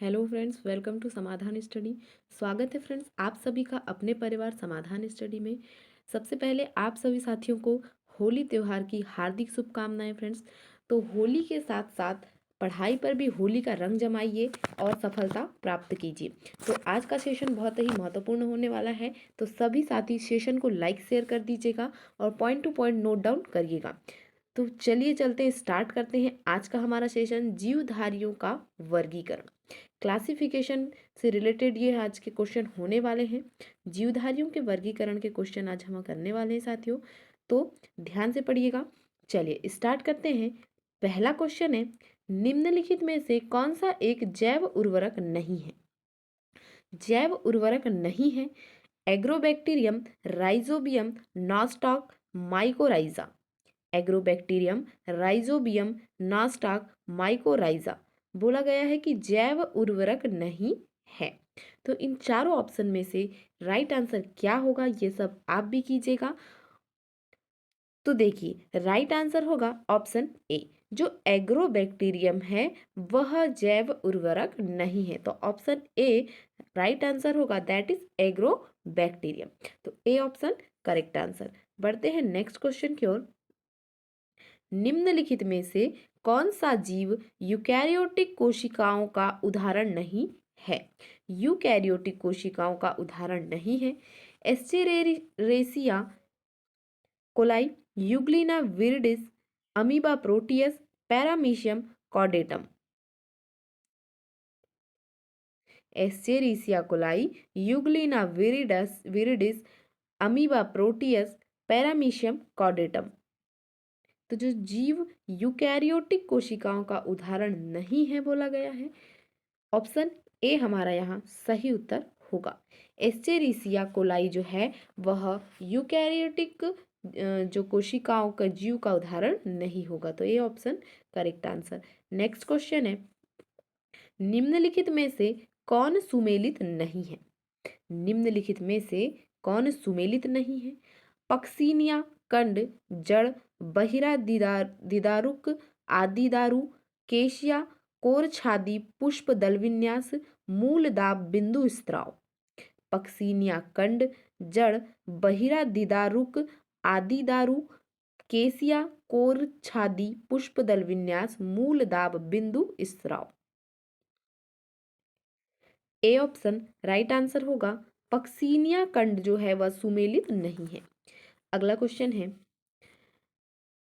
Hello friends, welcome to समाधान study. स्वागत है फ्रेंड्स आप सभी का अपने परिवार समाधान स्टडी में। सबसे पहले आप सभी साथियों को होली त्यौहार की हार्दिक शुभकामनाएं फ्रेंड्स। तो होली के साथ साथ पढ़ाई पर भी होली का रंग जमाइए और सफलता प्राप्त कीजिए। तो आज का सेशन बहुत ही महत्वपूर्ण होने वाला है, तो सभी साथी सेशन को लाइक शेयर कर दीजिएगा और point two point note down करिएगा। तो चलिए चलते हैं, स्टार्ट करते हैं आज का हमारा सेशन, जीवधारियों का वर्गीकरण। क्लासिफिकेशन से रिलेटेड ये आज के क्वेश्चन होने वाले हैं। जीवधारियों के वर्गीकरण के क्वेश्चन आज हम करने वाले हैं साथियों, तो ध्यान से पढ़िएगा। चलिए स्टार्ट करते हैं। पहला क्वेश्चन है, निम्नलिखित में से कौन सा एक जैव उर्वरक नहीं है? जैव उर्वरक नहीं है agrobacterium, rhizobium, nostoc, mycorrhiza. Agrobacterium, rhizobium, nostoc, mycorrhiza बोला गया है कि जैव उर्वरक नहीं है। तो इन चारों ऑप्शन में से राइट आंसर क्या होगा, ये सब आप भी कीजिएगा। तो देखिए राइट आंसर होगा ऑप्शन ए, जो एग्रोबैक्टीरियम है वह जैव उर्वरक नहीं है। तो ऑप्शन ए राइट आंसर होगा, दैट इज एग्रोबैक्टीरियम। तो ए ऑप्शन करेक्ट आंसर। बढ़ते हैं नेक्स्ट क्वेश्चन की ओर। निम्नलिखित में से कौन सा जीव यूकैरियोटिक कोशिकाओं का उदाहरण नहीं है? यूकैरियोटिक कोशिकाओं का उदाहरण नहीं है Escherichia coli, Euglena viridis, Amoeba proteus, Paramecium caudatum. Escherichia coli, Euglena viridis, Amoeba proteus, Paramecium caudatum. तो जो जीव यूकैरियोटिक कोशिकाओं का उदाहरण नहीं है बोला गया है, ऑप्शन ए हमारा यहाँ सही उत्तर होगा। एस्चेरिसिया कोलाई जो है वह यूकैरियोटिक जो कोशिकाओं का जीव का उदाहरण नहीं होगा। तो ये option correct answer. Next question है, निम्नलिखित में से कौन सुमेलित नहीं है? निम्नलिखित में से कौन सुमेलित नहीं है? पक्सीनिया, कंड, जड़, बहिरा दिदारुक, आदि दारू, केशिया, कोरछादी, पुष्प दल विन्यास, मूल दाब, बिंदु स्त्राव। पक्सीनिया, कंड, जड़, बहिरा दिदारुक, आदि दारू, केसिया, कोरछादी, पुष्प दल विन्यास, मूल दाब, बिंदु स्त्राव। ए ऑप्शन राइट आंसर होगा। पक्सीनिया कंड जो है वह सुमेलित नहीं है। अगला क्वेश्चन है,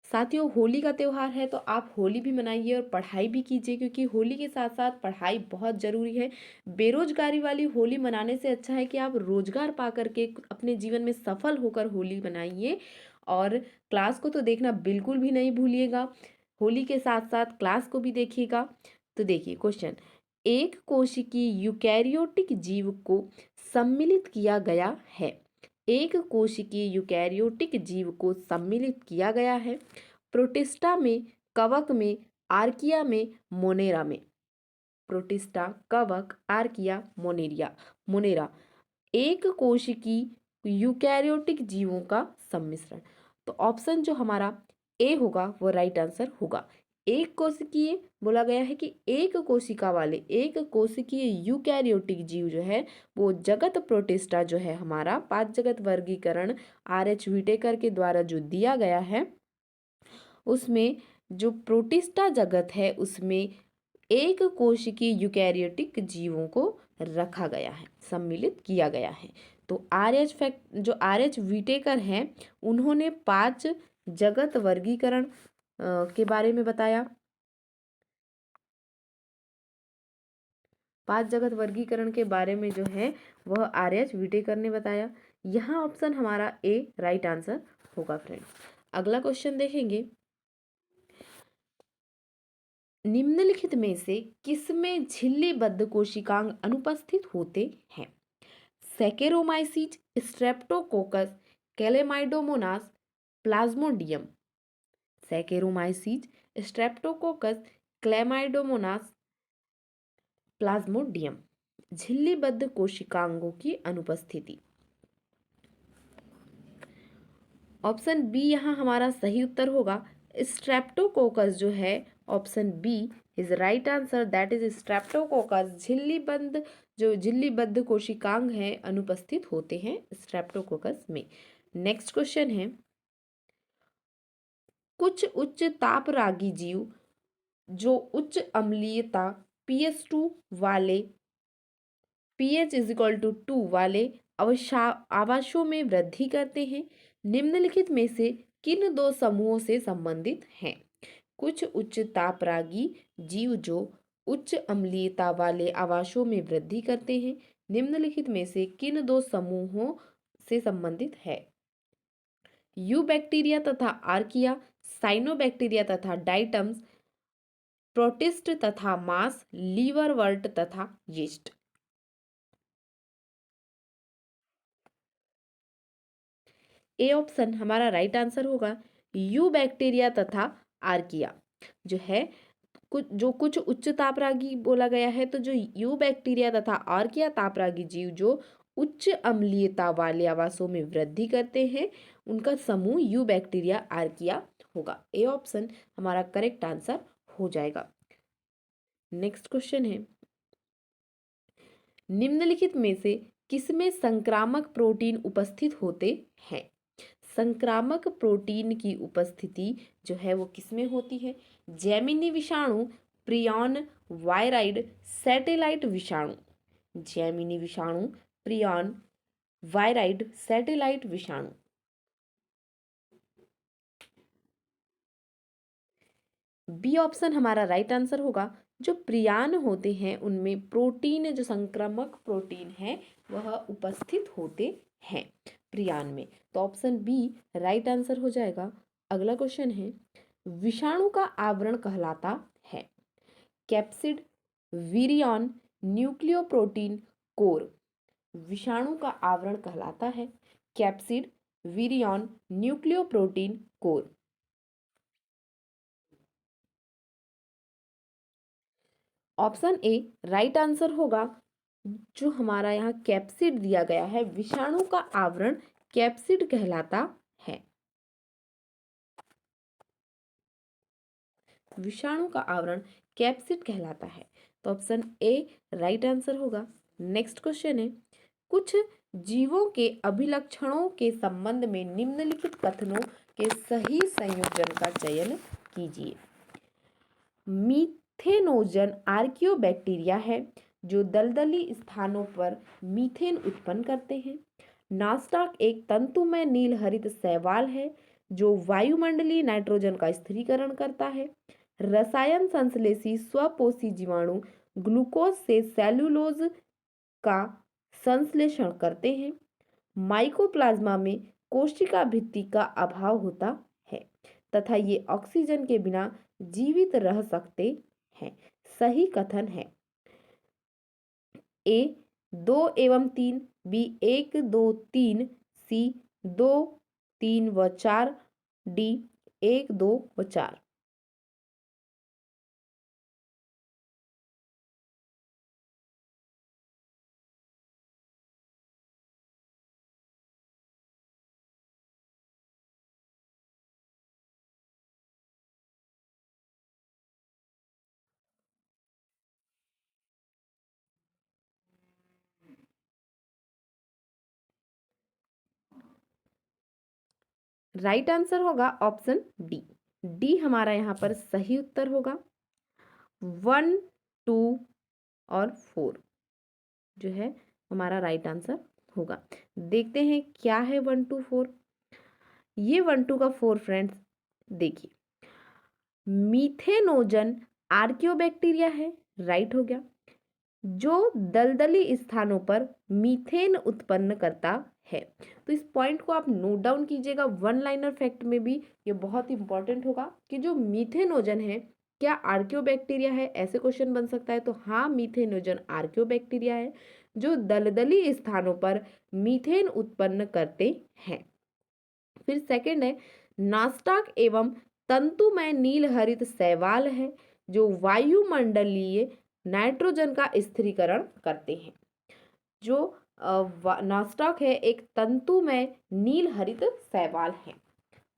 साथियों होली का त्यौहार है तो आप होली भी मनाइए और पढ़ाई भी कीजिए, क्योंकि होली के साथ साथ पढ़ाई बहुत ज़रूरी है। बेरोजगारी वाली होली मनाने से अच्छा है कि आप रोजगार पा करके अपने जीवन में सफल होकर होली मनाइए। और क्लास को तो देखना बिल्कुल भी नहीं भूलिएगा, होली के साथ साथ क्लास को भी देखिएगा। तो देखिए क्वेश्चन, एक कोशिकीय यूकैरियोटिक जीव को सम्मिलित किया गया है। एक कोशिकीय यूकैरियोटिक जीव को सम्मिलित किया गया है प्रोटिस्टा में, कवक में, आर्किया में, मोनेरा में। प्रोटिस्टा, कवक, आर्किया, मोनेरा एक कोशिकीय यूकैरियोटिक जीवों का सम्मिश्रण। तो ऑप्शन जो हमारा ए होगा वो राइट आंसर होगा। एक कोशिकीय बोला गया है कि एक कोशिका वाले एक कोशिकीय यूकैरियोटिक जीव जो है वो जगत प्रोटिस्टा जो है हमारा 5 जगत वर्गीकरण आर.एच. व्हिटेकर के द्वारा जो दिया गया है, उसमें जो प्रोटिस्टा जगत है उसमें एक कोशिकीय यूकैरियोटिक जीवों को रखा गया है, सम्मिलित किया गया है। तो आर.एच. व्हिटेकर हैं उन्होंने 5 जगत वर्गीकरण के बारे में बताया। 5 जगत वर्गीकरण के बारे में जो है वह आर.एच. व्हिटेकर ने बताया। यहाँ ऑप्शन हमारा ए राइट आंसर होगा फ्रेंड्स। अगला क्वेश्चन देखेंगे, निम्नलिखित में से किसमें झिल्लीबद्ध कोशिकांग अनुपस्थित होते हैं? Saccharomyces, Streptococcus, Chlamydomonas, Plasmodium. Saccharomyces, Streptococcus, Chlamydomonas, Plasmodium. झिल्लीबद्ध कोशिकांगों की अनुपस्थिति। ऑप्शन बी यहाँ हमारा सही उत्तर होगा। स्ट्रेप्टोकोकस जो है option B is right answer that is Streptococcus. झिल्लीबद्ध कोशिकांग हैं अनुपस्थित होते हैं स्ट्रेप्टोकोकस में। नेक्स्ट क्वेश्चन है, कुछ उच्च तापरागी जीव जो उच्च अम्लीयता pH2 वाले pH = 2 वाले आवासों में वृद्धि करते हैं, निम्नलिखित में से किन दो समूहों से संबंधित हैं? कुछ उच्च तापरागी जीव जो उच्च अम्लीयता वाले आवासों में वृद्धि करते हैं, निम्नलिखित में से किन दो समूहों से संबंधित है? यूबैक्टीरिया तथा आर्किया, साइनोबैक्टीरिया तथा डाइटम्स, प्रोटिस्ट तथा मास, लीवरवर्ट तथा यीस्ट। ए ऑप्शन हमारा राइट आंसर होगा, यूबैक्टीरिया तथा आर्किया जो है कुछ उच्च तापरागी बोला गया है, तो जो यूबैक्टीरिया तथा आर्किया तापरागी जीव जो उच्च अम्लीयता वाले आवासों में वृद्धि करते हैं, उनका समूह यूबैक्टीरिया आर्किया होगा। ए ऑप्शन हमारा करेक्ट आंसर हो जाएगा। नेक्स्ट क्वेश्चन है, निम्नलिखित में से किसमें संक्रामक प्रोटीन उपस्थित होते हैं? संक्रामक प्रोटीन की उपस्थिति जो है वो किसमें होती है? जेमिनी विषाणु, प्रियॉन वायराइड, सैटेलाइट विषाणु। जेमिनी विषाणु, प्रियॉन वायराइड, सैटेलाइट विषाणु। बी ऑप्शन हमारा राइट आंसर होगा, जो प्रियान होते हैं उनमें प्रोटीन, जो संक्रामक प्रोटीन है वह उपस्थित होते हैं प्रियान में। तो ऑप्शन बी राइट आंसर हो जाएगा। अगला क्वेश्चन है, विषाणु का आवरण कहलाता है कैप्सिड, विरियन, न्यूक्लियोप्रोटीन, कोर। विषाणु का आवरण कहलाता है capsid, virion, nucleoprotein, core. Option A right answer होगा, जो हमारा यहाँ कैप्सिड दिया गया है, विषाणु का आवरण कैप्सिड कहलाता है। विषाणु का आवरण कैप्सिड कहलाता है, तो ऑप्शन ए राइट आंसर होगा। नेक्स्ट क्वेश्चन है, कुछ जीवों के अभिलक्षणों के संबंध में निम्नलिखित कथनों के सही संयोजन का चयन कीजिए। मीथेनोजन आर्कियोबैक्टीरिया है जो दलदली स्थानों पर मीथेन उत्पन्न करते हैं। नास्टाक एक तंतुमय नील हरित शैवाल है जो वायुमंडलीय नाइट्रोजन का स्थिरीकरण करता है। रसायन संश्लेषी स्वपोषी जीवाणु ग्लूकोज से सेल्यूलोज का संश्लेषण करते हैं। माइकोप्लाज्मा में कोशिका भित्ति का अभाव होता है तथा ये ऑक्सीजन के बिना जीवित रह सकते हैं। सही कथन है ए 2 एवं 3, बी 1, 2, 3, सी 2, 3 व 4, डी 1, 2 व 4। राइट आंसर होगा ऑप्शन डी। डी हमारा यहाँ पर सही उत्तर होगा। 1, 2 और 4 जो है हमारा राइट आंसर होगा। देखते हैं क्या है 1, 2, 4। ये 1, 2 का 4 फ्रेंड्स देखिए, मीथेनोजन आर्कियोबैक्टीरिया है, राइट हो गया, जो दलदली स्थानों पर मीथेन उत्पन्न करता है। तो इस पॉइंट को आप नोट डाउन कीजिएगा, वन लाइनर फैक्ट में भी ये बहुत इंपॉर्टेंट होगा कि जो मीथेनोजन है क्या आर्कियोबैक्टीरिया है, ऐसे क्वेश्चन बन सकता है। तो हाँ, मीथेनोजन आर्कियोबैक्टीरिया है जो दलदली स्थानों पर मीथेन उत्पन्न करते हैं। फिर सेकंड है, नास्टाक एवं तंतुमय नील हरित शैवाल है जो वायुमंडलीय नाइट्रोजन का स्थिरीकरण करते हैं। जो नास्टाक है एक तंतुमय नील हरित शैवाल है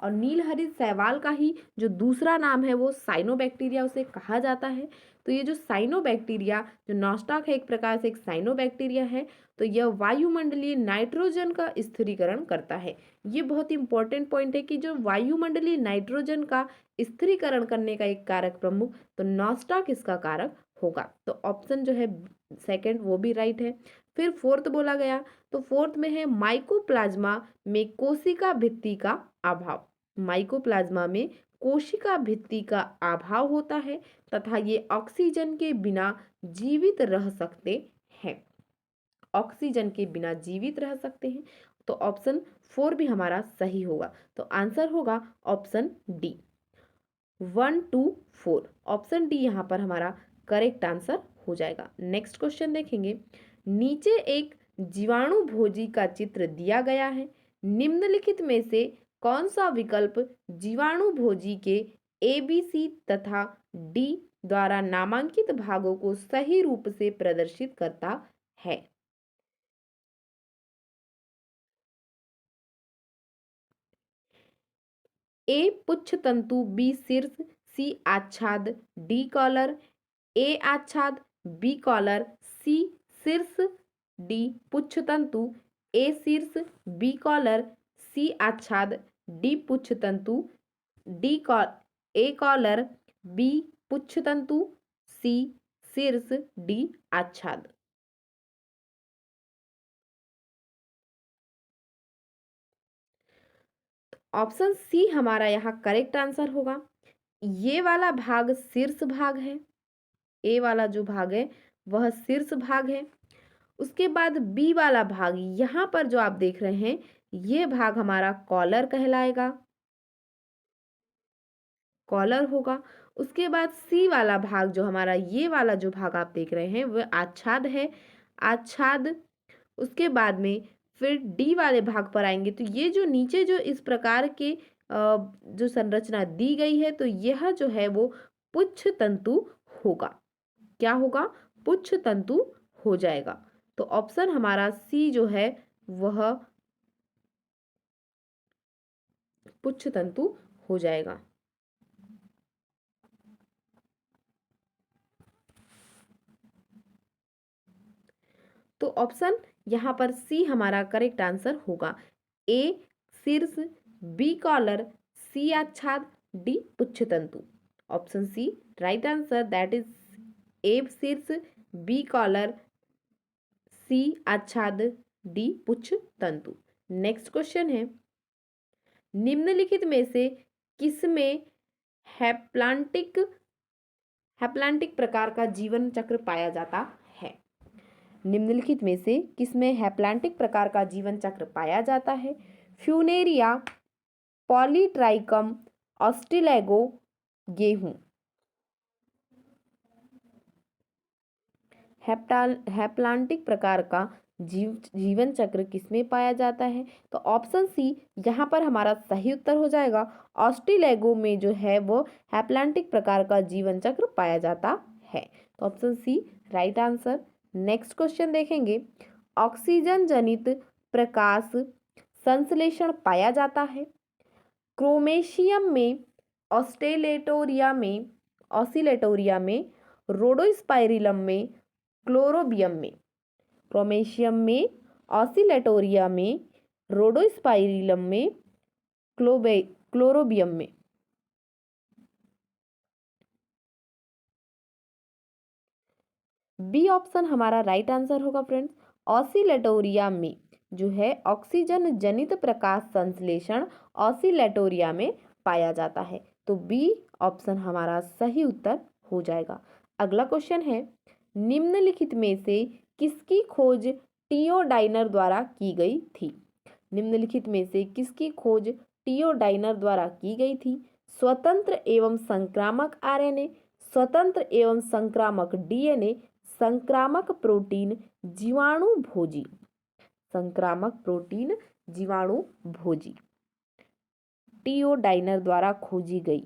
और नील हरित शैवाल का ही जो दूसरा नाम है वो साइनोबैक्टीरिया उसे कहा जाता है। तो ये जो साइनोबैक्टीरिया, जो नॉस्टॉक है एक प्रकार से एक साइनोबैक्टीरिया है, तो यह वायुमंडलीय नाइट्रोजन का स्थिरीकरण करता है। ये बहुत ही इंपॉर्टेंट पॉइंट है कि जो वायुमंडलीय नाइट्रोजन का स्थिरीकरण करने का एक कारक प्रमुख, तो नॉस्टॉक इसका कारक होगा। तो ऑप्शन जो है सेकंड वो भी राइट है। फिर फोर्थ बोला गया, तो फोर्थ में है माइकोप्लाज्मा में कोशिका भित्ति का अभाव। माइकोप्लाज्मा में कोशिका भित्ति का अभाव होता है तथा ये ऑक्सीजन के बिना जीवित रह सकते हैं। ऑक्सीजन के बिना जीवित रह सकते हैं। तो ऑप्शन 4 भी हमारा सही होगा। तो आंसर होगा ऑप्शन डी, 1 2 4। ऑप्शन डी यहाँ पर हमारा करेक्ट आंसर हो जाएगा। नेक्स्ट क्वेश्चन देखेंगे। नीचे एक जीवाणु भोजी का चित्र दिया गया है, निम्नलिखित में से कौन सा विकल्प जीवाणु भोजी के ए बी सी तथा डी द्वारा नामांकित भागों को सही रूप से प्रदर्शित करता है? ए पुच्छ तंतु, बी शीर्ष, सी आच्छाद, डी कॉलर। ए आच्छाद, बी कॉलर, सी शीर्ष, डी पुच्छ तंतु। ए शीर्ष, बी कॉलर, सी आच्छाद, डी पुच्छ तंतु। ए कॉलर, बी पुच्छ तंतु, सी शीर्ष, डी आच्छाद। ऑप्शन सी हमारा यहाँ करेक्ट आंसर होगा। ये वाला भाग शीर्ष भाग है, ए वाला जो भाग है वह शीर्ष भाग है। उसके बाद बी वाला भाग, यहाँ पर जो आप देख रहे हैं ये भाग हमारा कॉलर कहलाएगा, कॉलर होगा। उसके बाद सी वाला भाग जो हमारा, ये वाला जो भाग आप देख रहे हैं वह आच्छाद है, आच्छाद। उसके बाद में फिर डी वाले भाग पर आएंगे, तो ये जो नीचे जो इस प्रकार के जो संरचना दी गई है, तो यह जो है वो पुच्छ तंतु होगा। क्या होगा? पुच्छ तंतु हो जाएगा। तो ऑप्शन हमारा सी जो है वह पुच्छ तंतु हो जाएगा। तो ऑप्शन यहाँ पर सी हमारा करेक्ट आंसर होगा। ए शीर्ष, बी कॉलर, सी आच्छाद, डी पुच्छ तंतु। Option C right answer, that is A शीर्ष, बी कॉलर, सी आच्छाद, डी पुच्छ तंतु। नेक्स्ट क्वेश्चन है, निम्नलिखित में से किसमें हैप्लांटिक हैप्लांटिक प्रकार का जीवन चक्र पाया जाता है? निम्नलिखित में से किसमें हैप्लांटिक प्रकार का जीवन चक्र पाया जाता है? फ्यूनेरिया, पॉलीट्राइकम, ऑस्ट्रेलेगो, गेहूं। हैप्लांटिक प्रकार का जीवन चक्र किसमें पाया जाता है? तो ऑप्शन सी यहाँ पर हमारा सही उत्तर हो जाएगा। ऑस्ट्रेलेगो में जो है वो हैप्लांटिक प्रकार का जीवन चक्र पाया जाता है। तो option C right answer. Next question देखेंगे, ऑक्सीजन जनित प्रकाश संश्लेषण पाया जाता है क्रोमेशियम में, ऑसिलेटोरिया में, रोडोस्पाइरिलम में, क्लोरोबियम में। क्रोमेशियम में, ऑसिलेटोरिया में, रोडोस्पाइरिलम में, क्लोरोबियम में। बी ऑप्शन हमारा राइट आंसर होगा फ्रेंड्स। ऑसिलेटोरिया में जो है ऑक्सीजन जनित प्रकाश संश्लेषण ऑसिलेटोरिया में पाया जाता है। तो बी ऑप्शन हमारा सही उत्तर हो जाएगा। अगला क्वेश्चन है, निम्नलिखित में से किसकी खोज टियोडाइनर द्वारा की गई थी? निम्नलिखित में से किसकी खोज टियोडाइनर द्वारा की गई थी? स्वतंत्र एवं संक्रामक आरएनए, स्वतंत्र एवं संक्रामक डीएनए, संक्रामक प्रोटीन, जीवाणु भोजी। संक्रामक प्रोटीन, जीवाणु भोजी टियोडाइनर द्वारा खोजी गई।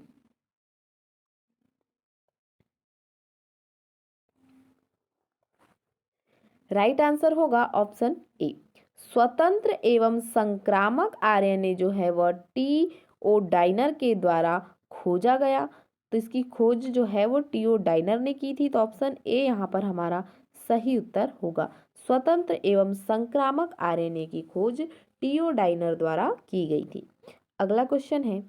राइट आंसर होगा ऑप्शन ए, स्वतंत्र एवं संक्रामक आरएनए जो है वह टियोडाइनर के द्वारा खोजा गया। तो इसकी खोज जो है वो टीओ डाइनर ने की थी। तो ऑप्शन ए यहाँ पर हमारा सही उत्तर होगा। स्वतंत्र एवं संक्रामक आरएनए की खोज टीओ डाइनर द्वारा की गई थी। अगला क्वेश्चन है,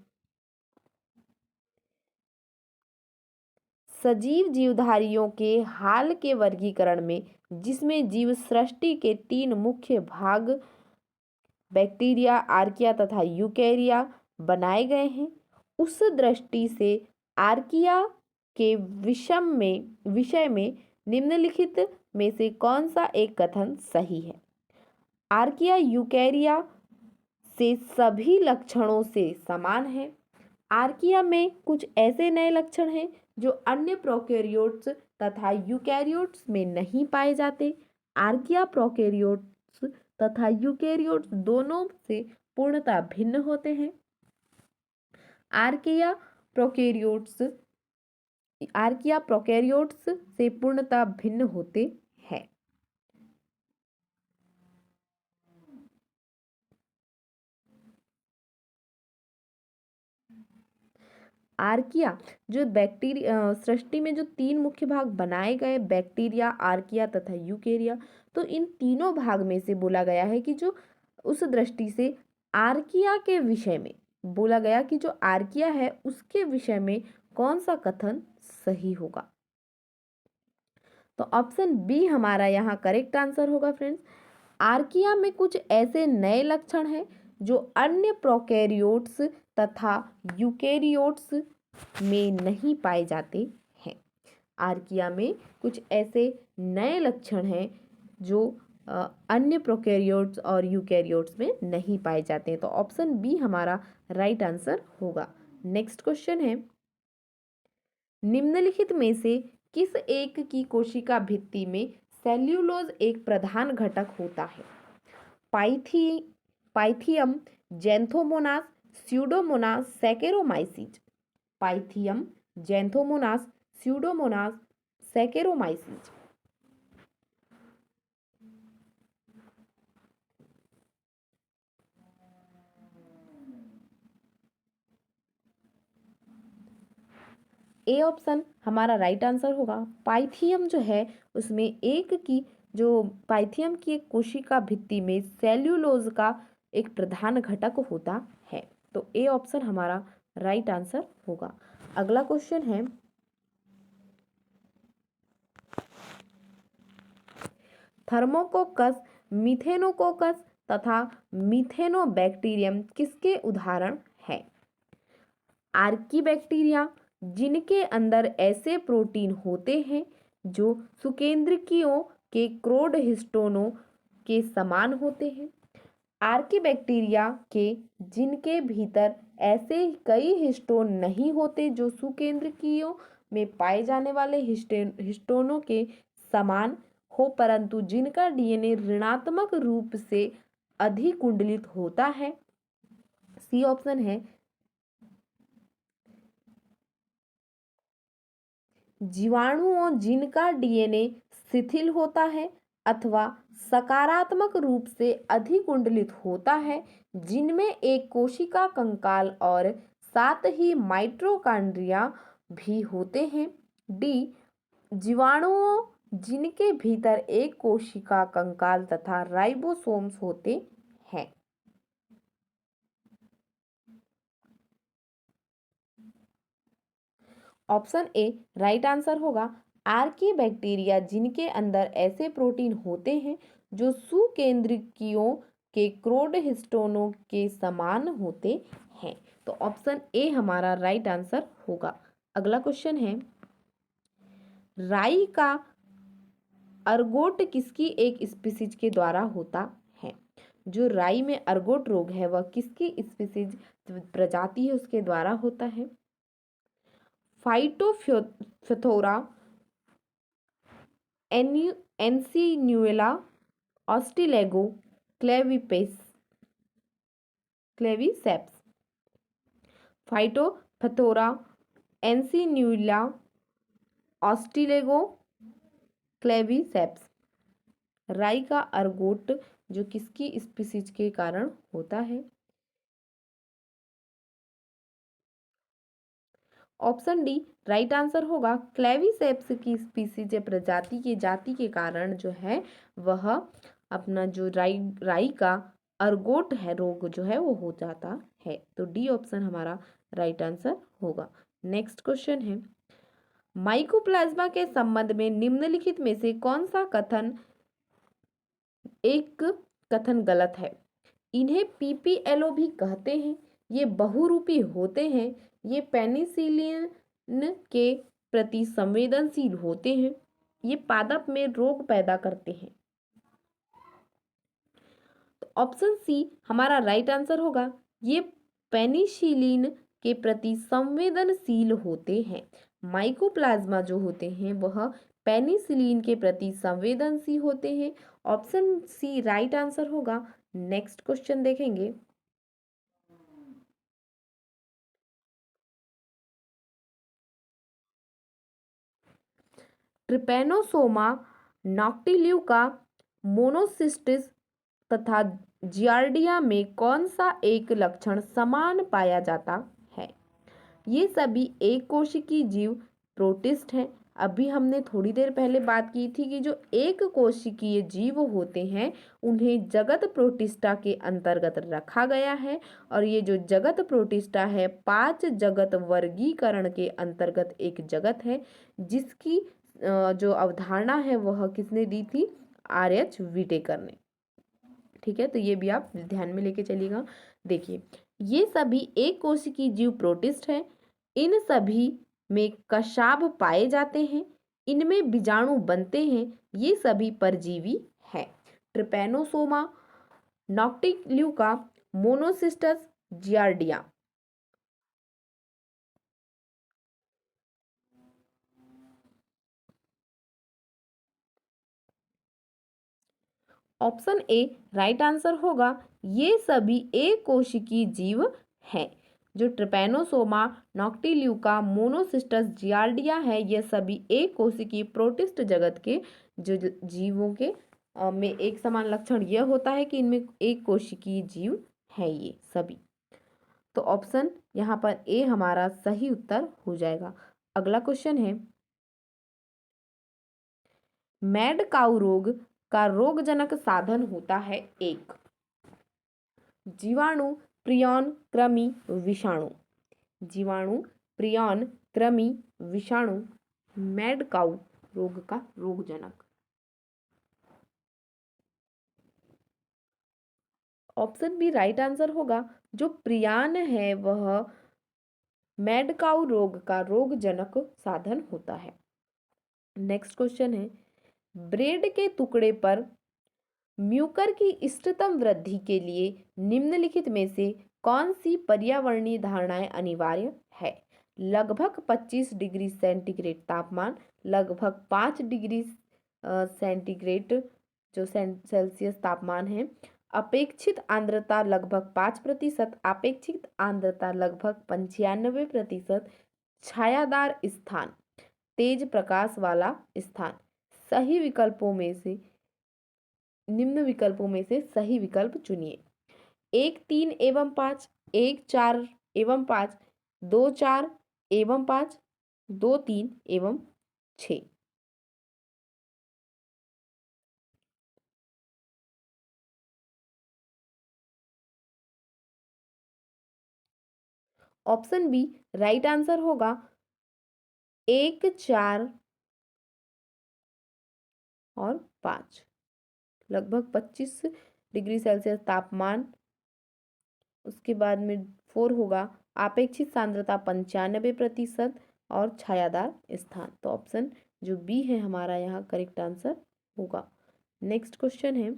सजीव जीवधारियों के हाल के वर्गीकरण में जिसमें जीव सृष्टि के 3 मुख्य भाग बैक्टीरिया, आर्किया तथा यूकेरिया बनाए गए हैं, उस दृष्टि से आर्किया के विषय में निम्नलिखित में से कौन सा एक कथन सही है? आर्किया यूकेरिया से सभी लक्षणों से समान है। आर्किया में कुछ ऐसे नए लक्षण हैं जो अन्य प्रोकैरियोट्स तथा यूकैरियोट्स में नहीं पाए जाते। आर्किया प्रोकैरियोट्स तथा यूकैरियोट्स दोनों से पूर्णतः भिन्न होते हैं। आर्किया प्रोकैरियोट्स से पूर्णतः भिन्न होते हैं। आर्किया जो बैक्टीरिया सृष्टि में जो 3 मुख्य भाग बनाए गए, बैक्टीरिया, आर्किया तथा यूकेरिया, तो इन तीनों भाग में से बोला गया है कि जो उस दृष्टि से आर्किया के विषय में बोला गया कि जो आर्किया है उसके विषय में कौन सा कथन सही होगा? तो ऑप्शन बी हमारा यहाँ करेक्ट आंसर होगा फ्रेंड्स। आर्किया में कुछ ऐसे नए लक्षण हैं जो अन्य प्रोकैरियोट्स तथा यूकेरियोट्स में नहीं पाए जाते हैं। आर्किया में कुछ ऐसे नए लक्षण हैं जो अन्य प्रोकैरियोट्स और यूकेरियोट्स में नहीं पाए जाते हैं। तो ऑप्शन बी हमारा राइट आंसर होगा। नेक्स्ट क्वेश्चन है, निम्नलिखित में से किस एक की कोशिका भित्ति में सेल्यूलोज एक प्रधान घटक होता है? Pythium, Xanthomonas, Pseudomonas, Saccharomyces. Pythium, Xanthomonas, Pseudomonas, Saccharomyces. A option हमारा राइट आंसर होगा। पाइथियम जो है उसमें पाइथियम की एक कोशिका भित्ति में सेल्यूलोज का एक प्रधान घटक होता है। तो ए ऑप्शन हमारा राइट आंसर होगा। अगला क्वेश्चन है, थर्मोकोकस, मिथेनोकोकस तथा मिथेनोबैक्टीरियम किसके उदाहरण हैं? आर्कीबैक्टीरिया, जिनके अंदर ऐसे प्रोटीन होते हैं जो सुकेंद्रकीयों के क्रोड हिस्टोनों के समान होते हैं। आर्कीबैक्टीरिया के जिनके भीतर ऐसे कई हिस्टोन नहीं होते जो सुकेंद्रकीयों में पाए जाने वाले हिस्टोनों के समान हो, परंतु जिनका डीएनए ऋणात्मक रूप से अधिकुंडलित होता है। सी ऑप्शन है। जीवाणुओं जिनका डीएनए शिथिल होता है अथवा सकारात्मक रूप से अधिकुंडलित होता है, जिनमें एक कोशिका कंकाल और साथ ही माइटोकॉन्ड्रिया भी होते हैं। डी, जीवाणुओं जिनके भीतर एक कोशिका कंकाल तथा राइबोसोम्स होते हैं। ऑप्शन ए राइट आंसर होगा। आर्कीबैक्टीरिया जिनके अंदर ऐसे प्रोटीन होते हैं जो सुकेंद्रकीयों के क्रोड हिस्टोनों के समान होते हैं। तो ऑप्शन ए हमारा राइट आंसर होगा। अगला क्वेश्चन है, राई का अर्गोट किसकी एक स्पीसीज के द्वारा होता है? जो राई में अर्गोट रोग है वह किसकी स्पीसीज प्रजाति है उसके द्वारा होता है? Phytophthora, Uncinula, Ustilago, Claviceps. Phytophthora, Uncinula, Ustilago, Claviceps. Rye का अर्गोट जो किसकी स्पीसीज के कारण होता है? ऑप्शन डी राइट आंसर होगा। क्लेविसेप्स की स्पीसीज या प्रजाति की जाति के कारण जो है वह अपना जो राई का अर्गोट है रोग जो है वो हो जाता है। तो डी ऑप्शन हमारा राइट आंसर होगा। नेक्स्ट क्वेश्चन है, माइकोप्लाज्मा के संबंध में निम्नलिखित में से कौन सा कथन गलत है? इन्हें पीपीएलओ भी कहते हैं, ये बहुरूपी होते हैं, ये पेनिसिलिन के प्रति संवेदनशील होते हैं, ये पादप में रोग पैदा करते हैं। तो ऑप्शन सी हमारा राइट आंसर होगा। ये पेनिसिलिन के प्रति संवेदनशील होते हैं। माइकोप्लाज्मा जो होते हैं वह पेनिसिलिन के प्रति संवेदनशील होते हैं। ऑप्शन सी राइट आंसर होगा। नेक्स्ट क्वेश्चन देखेंगे, ट्रिपेनोसोमा नॉक्टिल्यूका मोनोसिस्टिस तथा जियार्डिया में कौन सा एक लक्षण समान पाया जाता है? ये सभी एक कोशिकीय जीव प्रोटिस्ट हैं। अभी हमने थोड़ी देर पहले बात की थी कि जो एक कोशिकीय जीव होते हैं उन्हें जगत प्रोटिस्टा के अंतर्गत रखा गया है, और ये जो जगत प्रोटिस्टा है 5 जगत वर्गीकरण के अंतर्गत एक जगत है, जिसकी जो अवधारणा है वह किसने दी थी? आर.एच. व्हिटेकर ने। ठीक है, तो ये भी आप ध्यान में लेके चलिएगा। देखिए, ये सभी एक कोशिकीय जीव प्रोटिस्ट हैं। इन सभी में कशाभ पाए जाते हैं, इनमें बीजाणु बनते हैं, ये सभी परजीवी है। Trypanosoma Noctiluca Monocystis Giardia. Option A right answer होगा। ये सभी एक कोशिकीय जीव हैं। जो ट्रिपेनोसोमा नॉक्टिल्यूका मोनोसिस्टस जियार्डिया है, ये सभी एक कोशिकीय प्रोटिस्ट जगत के जो जीवों के में एक समान लक्षण यह होता है कि इनमें एक कोशिकीय जीव है ये सभी। तो ऑप्शन यहाँ पर ए हमारा सही उत्तर हो जाएगा। अगला क्वेश्चन है, मैड काऊ रोग का रोगजनक साधन होता है एक जीवाणु, प्रियन, कृमि, विषाणु। जीवाणु, प्रियन, कृमि, विषाणु मैड काऊ रोग का रोगजनक। ऑप्शन बी राइट आंसर होगा। जो प्रियान है वह मैड काऊ रोग का रोगजनक साधन होता है। नेक्स्ट क्वेश्चन है, ब्रेड के टुकड़े पर म्यूकर की इष्टतम वृद्धि के लिए निम्नलिखित में से कौन सी पर्यावरणीय धारणाएं अनिवार्य है? लगभग 25 डिग्री सेंटीग्रेड तापमान, लगभग 5 डिग्री सेंटीग्रेड जो सेल्सियस तापमान है, अपेक्षित आर्द्रता लगभग 5%, अपेक्षित आर्द्रता लगभग 95%, छायादार स्थान, तेज प्रकाश वाला स्थान। सही विकल्पों में से निम्न विकल्पों में से सही विकल्प चुनिए। 1, 3 एवं 5, 1, 4 एवं 5, 2, 4 एवं 5, 2, 3 एवं 6। ऑप्शन बी राइट आंसर होगा। 1, 4 और 5, लगभग 25 डिग्री सेल्सियस तापमान। उसके बाद में 4 होगा अपेक्षित सांद्रता 95% और छायादार स्थान। तो ऑप्शन जो बी है हमारा यहाँ करेक्ट आंसर होगा। नेक्स्ट क्वेश्चन है,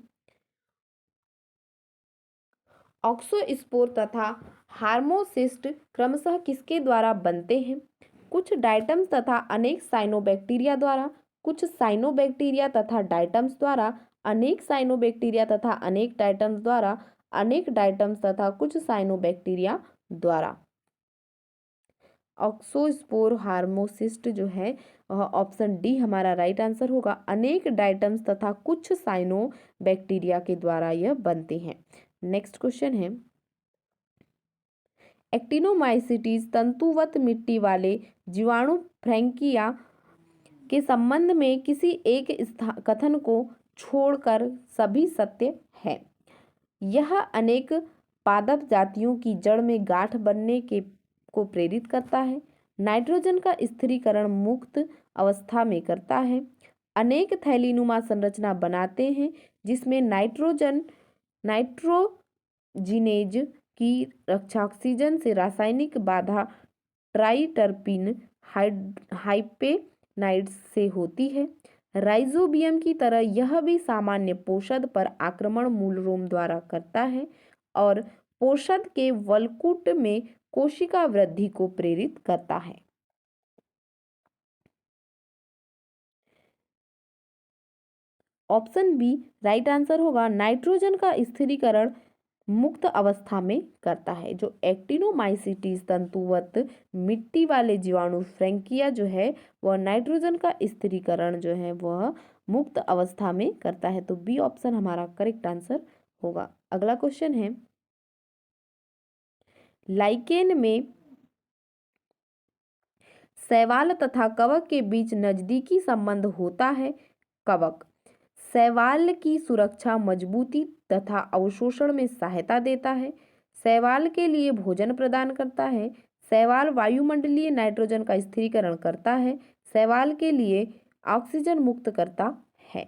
ऑक्सोस्पोर तथा हार्मोसिस्ट क्रमशः किसके द्वारा बनते हैं? कुछ डाइटम्स तथा अनेक साइनोबैक्टीरिया द्वारा, कुछ साइनोबैक्टीरिया तथा डाइटम्स द्वारा, अनेक साइनोबैक्टीरिया तथा अनेक डाइटम्स द्वारा, अनेक डाइटम्स तथा कुछ साइनोबैक्टीरिया द्वारा। ऑक्सोस्पोर हार्मोसिस्ट जो है वह ऑप्शन डी हमारा राइट आंसर होगा। अनेक डाइटम्स तथा कुछ साइनोबैक्टीरिया के द्वारा यह बनते हैं। नेक्स्ट क्वेश्चन है, एक्टिनोमाइसीट्स तंतुवत मिट्टी वाले जीवाणु फ्रैंकिया के संबंध में किसी एक कथन को छोड़कर सभी सत्य है। यह अनेक पादप जातियों की जड़ में गांठ बनने के को प्रेरित करता है। नाइट्रोजन का स्थिरीकरण मुक्त अवस्था में करता है। अनेक थैलीनुमा संरचना बनाते हैं जिसमें नाइट्रोजिनेज की रक्षा ऑक्सीजन से रासायनिक बाधा ट्राइटरपीन हाइपेनाइड्स से होती है। राइजोबियम की तरह यह भी सामान्य पोषद पर आक्रमण मूलरोम द्वारा करता है और पोषद के वलकुट में कोशिका वृद्धि को प्रेरित करता है। ऑप्शन बी राइट आंसर होगा। नाइट्रोजन का स्थिरीकरण मुक्त अवस्था में करता है। जो एक्टिनोमाइसीट्स तंतुवत मिट्टी वाले जीवाणु फ्रैंकिया जो है वह नाइट्रोजन का स्थिरीकरण जो है वह मुक्त अवस्था में करता है। तो बी ऑप्शन हमारा करेक्ट आंसर होगा। अगला क्वेश्चन है, लाइकेन में शैवाल तथा कवक के बीच नजदीकी संबंध होता है। कवक शैवाल की सुरक्षा, मजबूती तथा अवशोषण में सहायता देता है। शैवाल के लिए भोजन प्रदान करता है। शैवाल वायुमंडलीय नाइट्रोजन का स्थिरीकरण करता है। शैवाल के लिए ऑक्सीजन मुक्त करता है।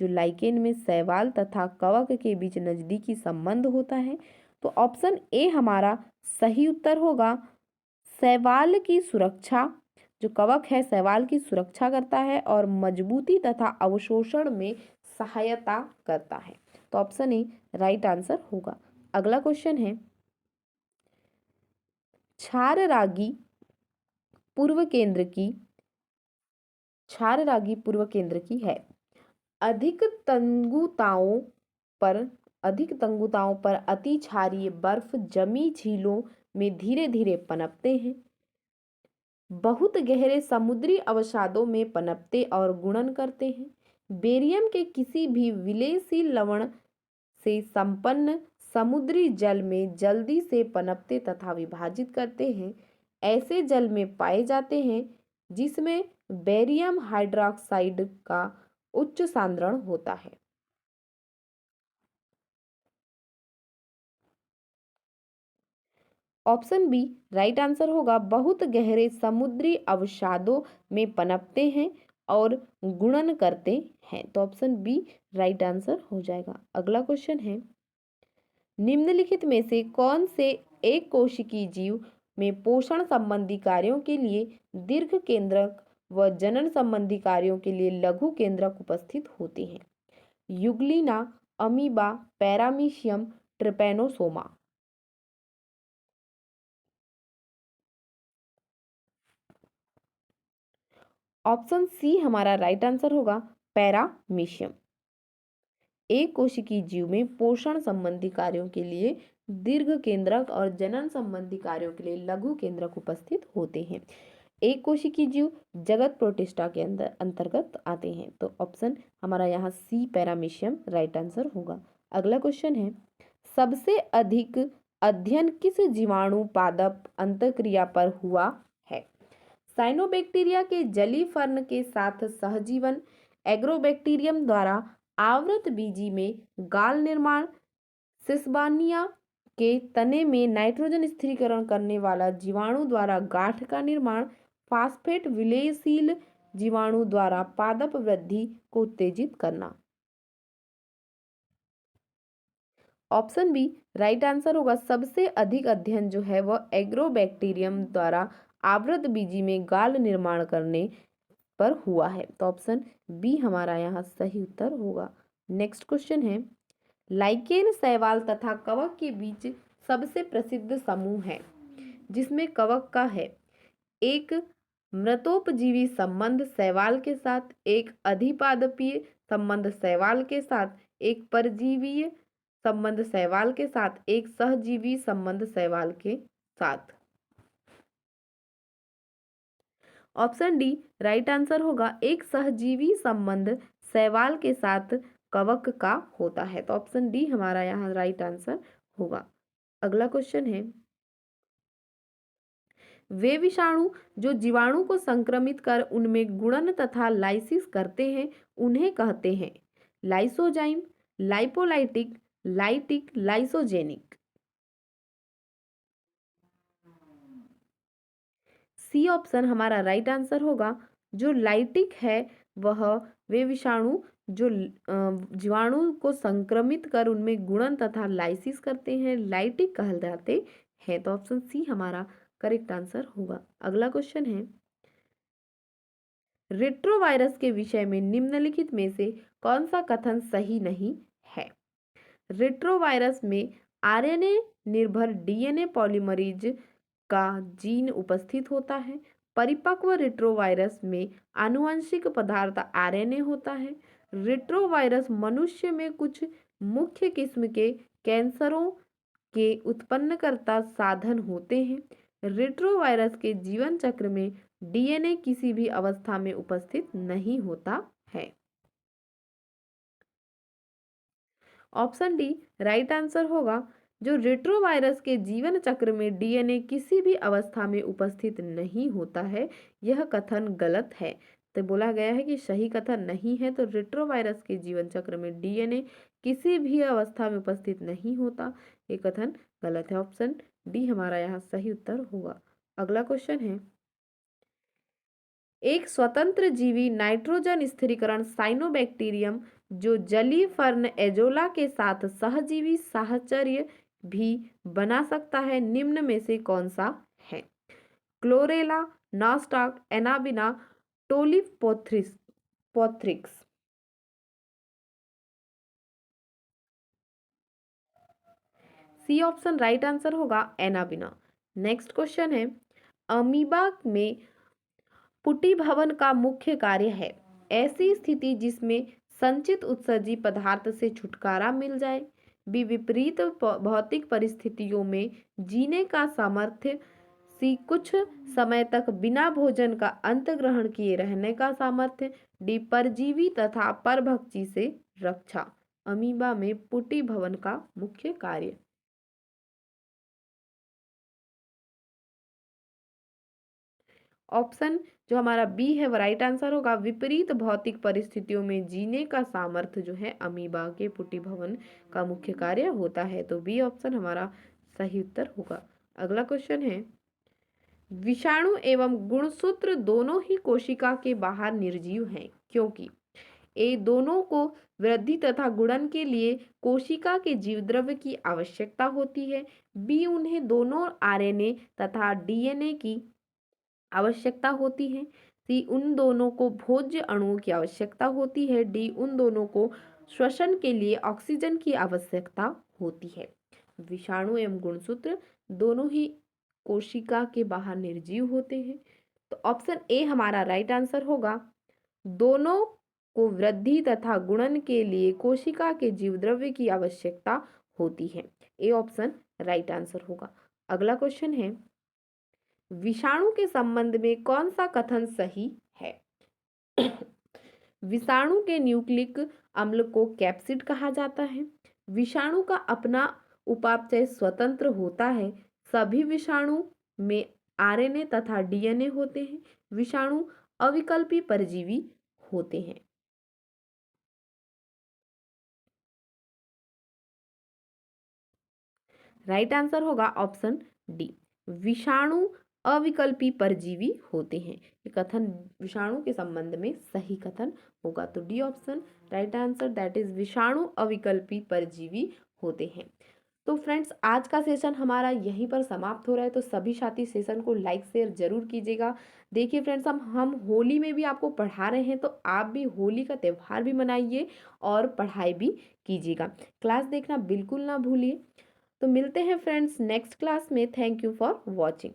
जो लाइकेन में शैवाल तथा कवक के बीच नजदीकी संबंध होता है, तो ऑप्शन ए हमारा सही उत्तर होगा। शैवाल की सुरक्षा, जो कवक है शैवाल की सुरक्षा करता है और मजबूती तथा अवशोषण में सहायता करता है। तो ऑप्शन ए राइट आंसर होगा। अगला क्वेश्चन है, क्षाररागी पूर्व केंद्र की है। अधिक तंगुताओं पर अति क्षारीय बर्फ जमी झीलों में धीरे धीरे पनपते हैं। बहुत गहरे समुद्री अवसादों में पनपते और गुणन करते हैं। बेरियम के किसी भी विलेयशील लवण से संपन्न समुद्री जल में जल्दी से पनपते तथा विभाजित करते हैं। ऐसे जल में पाए जाते हैं जिसमें बेरियम हाइड्रॉक्साइड का उच्च सांद्रण होता है। ऑप्शन बी राइट आंसर होगा। बहुत गहरे समुद्री अवसादों में पनपते हैं और गुणन करते हैं। तो ऑप्शन बी राइट आंसर हो जाएगा। अगला क्वेश्चन है, निम्नलिखित में से कौन से एक कोशिकीय जीव में पोषण संबंधी कार्यों के लिए दीर्घ केंद्रक व जनन संबंधी कार्यों के लिए लघु केंद्रक उपस्थित होते हैं? Euglena, amoeba, paramecium, trypanosoma. Option C हमारा राइट आंसर होगा, पैरामीशियम। एक कोशिकीय जीव में पोषण संबंधी कार्यों के लिए दीर्घ केंद्रक और जनन संबंधी कार्यों के लिए लघु केंद्रक उपस्थित होते हैं। एक कोशिकीय जीव जगत प्रोटिस्टा के अंतर्गत आते हैं। तो ऑप्शन हमारा यहाँ सी पैरामीशियम राइट आंसर होगा। अगला क्वेश्चन है, सबसे अधिक अध्ययन किस जीवाणु पादप अंतःक्रिया पर हुआ है? साइनोबैक्टीरिया के जली फर्न के साथ सहजीवन, एग्रोबैक्टीरियम द्वारा आवृत बीजी में गाल निर्माण, सिसबानिया के तने में नाइट्रोजन स्थिरीकरण करने वाला जीवाणु द्वारा गांठ का निर्माण, फास्फेट विलेयशील जीवाणु द्वारा पादप वृद्धि को उत्तेजित करना। ऑप्शन बी राइट आंसर होगा। सबसे अधिक अध्ययन जो है वह एग्रोबैक्टीरियम द्वारा आवृत बीजी में गाल निर्माण करने पर हुआ है। तो ऑप्शन बी हमारा यहाँ सही उत्तर होगा। नेक्स्ट क्वेश्चन है, लाइकेन शैवाल तथा कवक के बीच सबसे प्रसिद्ध समूह है जिसमें कवक का है एक मृतोपजीवी संबंध शैवाल के साथ, एक अधिपादपीय संबंध शैवाल के साथ, एक परजीवीय संबंध शैवाल के साथ, एक सहजीवी संबंध शैवाल के साथ। ऑप्शन डी राइट आंसर होगा। एक सहजीवी संबंध शैवाल के साथ कवक का होता है। तो ऑप्शन डी हमारा यहाँ राइट आंसर होगा। अगला क्वेश्चन है, वे विषाणु जो जीवाणु को संक्रमित कर उनमें गुणन तथा लाइसिस करते हैं उन्हें कहते हैं lysozyme, lipolytic, lytic, lysogenic. C option हमारा राइट आंसर होगा। जो लाइटिक है वह वे विषाणु जो जीवाणु को संक्रमित कर उनमें गुणन तथा लाइसिस करते हैं लाइटिक कहे जाते हैं। तो ऑप्शन सी हमारा करेक्ट आंसर होगा। अगला क्वेश्चन है, रेट्रोवायरस के विषय में निम्नलिखित में से कौन सा कथन सही नहीं है। रेट्रोवायरस में आरएनए निर्भर डीएनए पॉलीमरेज का जीन उपस्थित होता है। परिपक्व रेट्रोवायरस में आनुवंशिक पदार्थ आरएनए होता है। रेट्रोवायरस मनुष्य में कुछ मुख्य किस्म के कैंसरों के उत्पन्नकर्ता साधन होते हैं। रेट्रोवायरस के जीवन चक्र में डीएनए किसी भी अवस्था में उपस्थित नहीं होता है। ऑप्शन डी राइट आंसर होगा। जो रेट्रोवायरस के जीवन चक्र में डीएनए किसी भी अवस्था में उपस्थित नहीं होता है यह कथन गलत है। तो बोला गया है कि सही कथन नहीं है। तो रेट्रोवायरस के जीवन चक्र में डीएनए किसी भी अवस्था में उपस्थित नहीं होता, ये कथन गलत है। ऑप्शन डी हमारा यहाँ सही उत्तर होगा। अगला क्वेश्चन है, एक स्वतंत्र जीवी नाइट्रोजन स्थिरीकरण साइनोबैक्टीरियम जो जलीय फर्न एजोला के साथ सहजीवी साहचर्य भी बना सकता है निम्न में से कौन सा है। क्लोरेला, नॉस्टॉक, एनाबिना, पोथ्रिक्स। सी ऑप्शन राइट आंसर होगा एनाबिना। नेक्स्ट क्वेश्चन है, अमीबा में पुटी भवन का मुख्य कार्य है ऐसी स्थिति जिसमें संचित उत्सर्जी पदार्थ से छुटकारा मिल जाए, बी विपरीत भौतिक परिस्थितियों में जीने का सामर्थ्य, सी कुछ समय तक बिना भोजन का अंत ग्रहण किए रहने का सामर्थ्य, डी परजीवी तथा परभक्षी से रक्षा। अमीबा में पुटी भवन का मुख्य कार्य। ऑप्शन जो हमारा बी है वो राइट आंसर होगा। विपरीत भौतिक परिस्थितियों में जीने का सामर्थ्य जो है अमीबा के पुटी भवन का मुख्य कार्य होता है। तो बी ऑप्शन हमारा सही उत्तर होगा। अगला क्वेश्चन है, विषाणु एवं गुणसूत्र दोनों ही कोशिका के बाहर निर्जीव हैं क्योंकि ए दोनों को वृद्धि तथा गुणन के लिए कोशिका के जीवद्रव्य की आवश्यकता होती है, बी उन्हें दोनों आरएनए तथा डीएनए की आवश्यकता होती है, सी उन दोनों को भोज्य अणुओं की आवश्यकता होती है, डी उन दोनों को श्वसन के लिए ऑक्सीजन की आवश्यकता होती है। विषाणु एवं गुणसूत्र दोनों ही कोशिका के बाहर निर्जीव होते हैं। तो ऑप्शन ए हमारा राइट आंसर होगा। दोनों को वृद्धि तथा गुणन के लिए कोशिका के जीवद्रव्य की आवश्यकता होती है। ए ऑप्शन राइट आंसर होगा। अगला क्वेश्चन है, विषाणु के संबंध में कौन सा कथन सही है। विषाणु के न्यूक्लिक अम्ल को कैप्सिड कहा जाता है। विषाणु का अपना उपापचय स्वतंत्र होता है। सभी विषाणु में आरएनए तथा डीएनए होते हैं। विषाणु अविकल्पी परजीवी होते हैं। राइट आंसर होगा ऑप्शन डी, विषाणु अविकल्पी परजीवी होते हैं। ये कथन विषाणु के संबंध में सही कथन होगा। तो D option right answer, that is विषाणु अविकल्पी परजीवी होते हैं। तो फ्रेंड्स आज का सेशन हमारा यहीं पर समाप्त हो रहा है। तो सभी साथी सेशन को लाइक शेयर जरूर कीजिएगा। देखिए फ्रेंड्स, हम होली में भी आपको पढ़ा रहे हैं, तो आप भी होली का त्यौहार भी मनाइए और पढ़ाई भी कीजिएगा। क्लास देखना बिल्कुल ना भूलिए। तो मिलते हैं फ्रेंड्स नेक्स्ट क्लास में। Thank you for watching.